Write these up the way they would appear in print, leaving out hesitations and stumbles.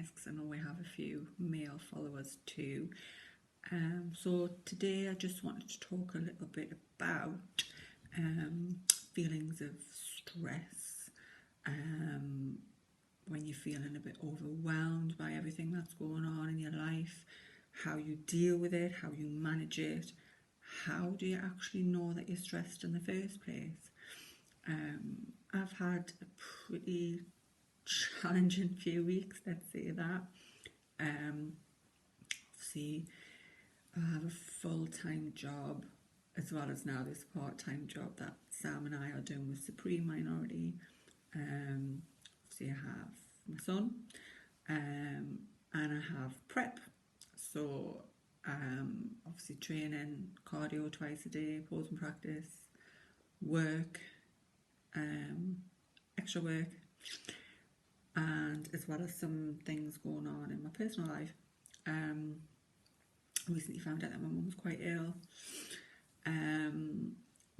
guess, because I know we have a few male followers too. So today I just wanted to talk a little bit about feelings of stress, when you're feeling a bit overwhelmed by everything that's going on in your life, how you deal with it, how you manage it, how do you actually know that you're stressed in the first place. I've had a pretty challenging few weeks, let's say that. See, I have a full-time job as well as now this part-time job that Sam and I are doing with Supreme Minority. Obviously I have my son, and I have prep. So obviously training, cardio twice a day, posing practice, work, extra work, and as well as some things going on in my personal life. I recently found out that my mum was quite ill,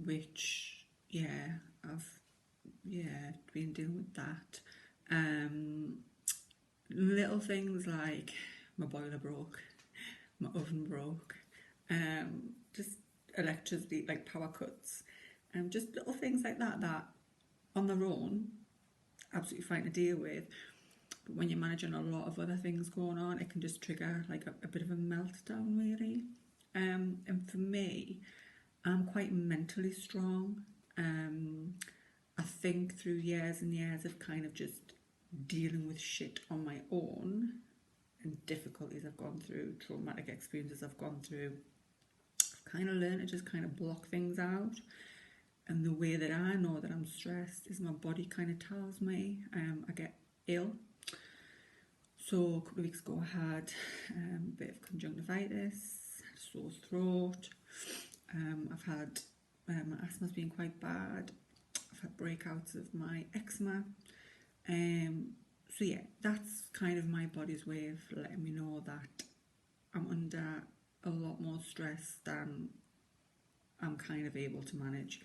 which I've been dealing with that. Little things like my boiler broke, my oven broke, just electricity, like power cuts, just little things like that on their own absolutely fine to deal with, but when you're managing a lot of other things going on, it can just trigger like a bit of a meltdown really. And for me, I'm quite mentally strong. I think through years and years of kind of just dealing with shit on my own and difficulties I've gone through, traumatic experiences I've gone through, I've kind of learned to just kind of block things out. And the way that I know that I'm stressed is my body kind of tells me. I get ill. So a couple of weeks ago I had a bit of conjunctivitis, sore throat. I've had, my asthma's been quite bad. I've had breakouts of my eczema. So yeah, that's kind of my body's way of letting me know that I'm under a lot more stress than I'm kind of able to manage.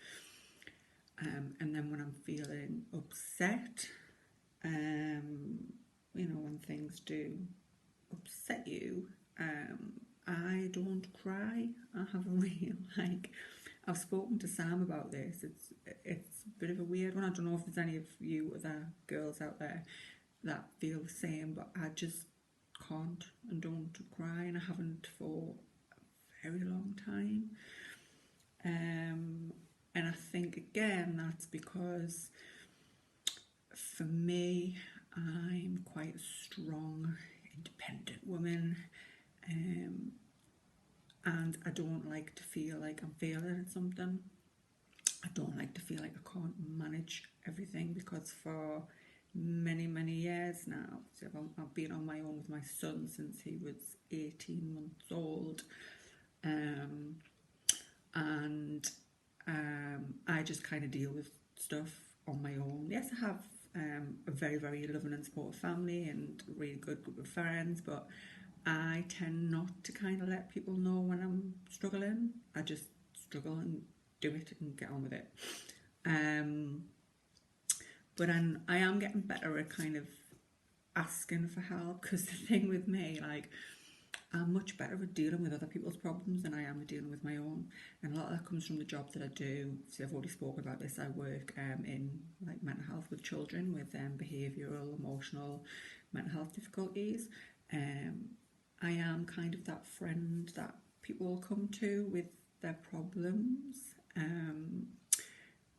And then when I'm feeling upset, when things do upset you, I don't cry. I have a real, I've spoken to Sam about this. It's a bit of a weird one. I don't know if there's any of you other girls out there that feel the same, but I just can't and don't cry, and I haven't for a very long time. And I think again that's because for me, I'm quite a strong, independent woman, and I don't like to feel like I'm failing at something. I don't like to feel like I can't manage everything, because for many, many years now, so I've been on my own with my son since he was 18 months old, and I just kind of deal with stuff on my own. Yes, I have a very, very loving and supportive family and a really good group of friends, but I tend not to kind of let people know when I'm struggling. I just struggle and do it and get on with it. But I am getting better at kind of asking for help, because the thing with me, I'm much better at dealing with other people's problems than I am at dealing with my own. And a lot of that comes from the job that I do. So I've already spoken about this. I work in mental health with children with behavioural, emotional, mental health difficulties. I am kind of that friend that people come to with their problems.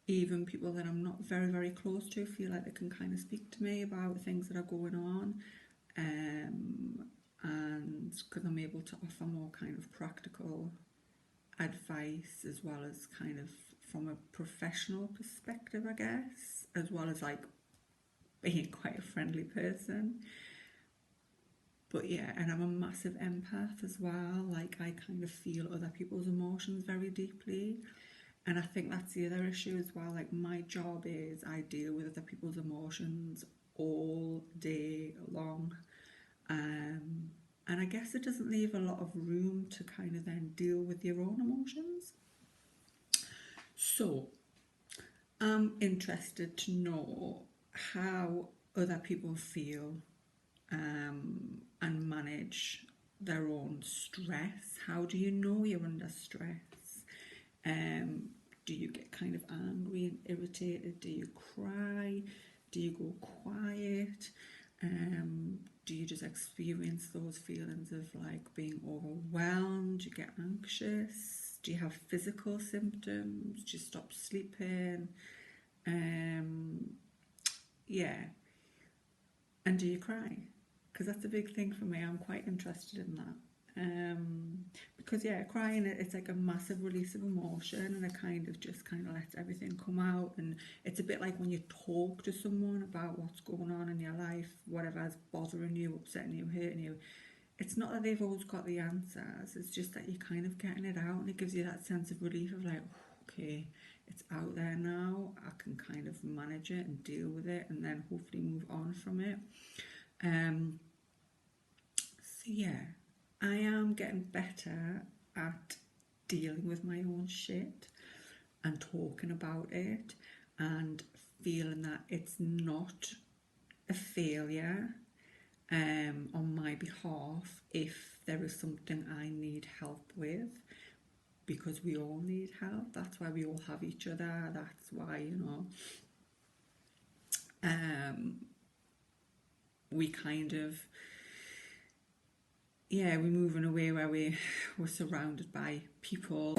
Even people that I'm not very, very close to feel like they can kind of speak to me about things that are going on. And because I'm able to offer more kind of practical advice, as well as kind of from a professional perspective, I guess, as well as being quite a friendly person. But yeah, and I'm a massive empath as well. I kind of feel other people's emotions very deeply. And I think that's the other issue as well. My job is I deal with other people's emotions all day long. And I guess it doesn't leave a lot of room to kind of then deal with your own emotions. So I'm interested to know how other people feel and manage their own stress. How do you know you're under stress? Do you get kind of angry and irritated? Do you cry? Do you go quiet? Do you just experience those feelings of like being overwhelmed? Do you get anxious? Do you have physical symptoms? Do you stop sleeping? Yeah. And do you cry? Because that's a big thing for me. I'm quite interested in that. Because yeah, crying, it's like a massive release of emotion, and it kind of lets everything come out. And it's a bit like when you talk to someone about what's going on in your life, whatever's bothering you, upsetting you, hurting you. It's not that they've always got the answers, it's just that you're kind of getting it out, and it gives you that sense of relief of like, okay, it's out there now, I can kind of manage it and deal with it, and then hopefully move on from it. So yeah, I am getting better at dealing with my own shit and talking about it and feeling that it's not a failure on my behalf if there is something I need help with, because we all need help. That's why we all have each other. That's why, we kind of, we're moving away where we're surrounded by people.